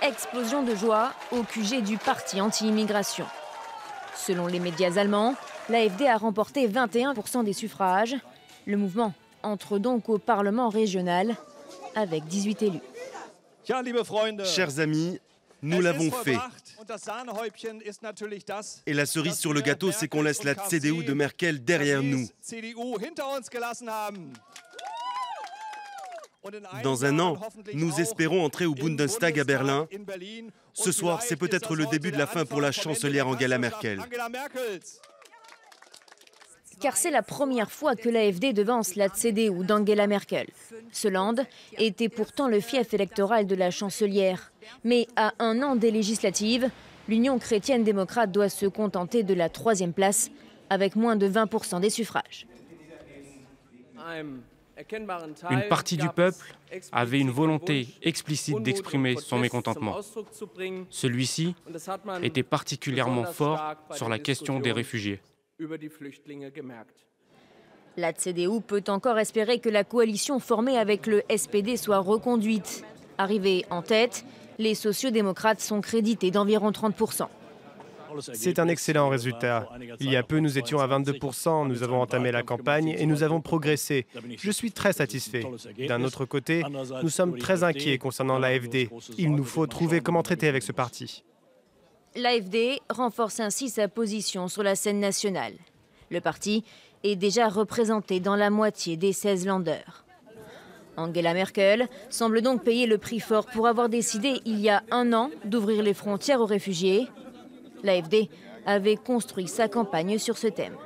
explosion de joie au QG du parti anti-immigration. Selon les médias allemands, l'AfD a remporté 21% des suffrages. Le mouvement entre donc au Parlement régional avec 18 élus. Chers amis, nous l'avons fait. Et la cerise sur le gâteau, c'est qu'on laisse la CDU de Merkel derrière nous. Dans un an, nous espérons entrer au Bundestag à Berlin. Ce soir, c'est peut-être le début de la fin pour la chancelière Angela Merkel. Car c'est la première fois que l'AfD devance la CDU d'Angela Merkel. Ce land était pourtant le fief électoral de la chancelière. Mais à un an des législatives, l'Union chrétienne-démocrate doit se contenter de la 3e place, avec moins de 20% des suffrages. Une partie du peuple avait une volonté explicite d'exprimer son mécontentement. Celui-ci était particulièrement fort sur la question des réfugiés. La CDU peut encore espérer que la coalition formée avec le SPD soit reconduite. Arrivés en tête, les sociodémocrates sont crédités d'environ 30%. C'est un excellent résultat. Il y a peu, nous étions à 22%, nous avons entamé la campagne et nous avons progressé. Je suis très satisfait. D'un autre côté, nous sommes très inquiets concernant l'AfD. Il nous faut trouver comment traiter avec ce parti. L'AfD renforce ainsi sa position sur la scène nationale. Le parti est déjà représenté dans la moitié des 16 Länder. Angela Merkel semble donc payer le prix fort pour avoir décidé il y a un an d'ouvrir les frontières aux réfugiés. L'AfD avait construit sa campagne sur ce thème.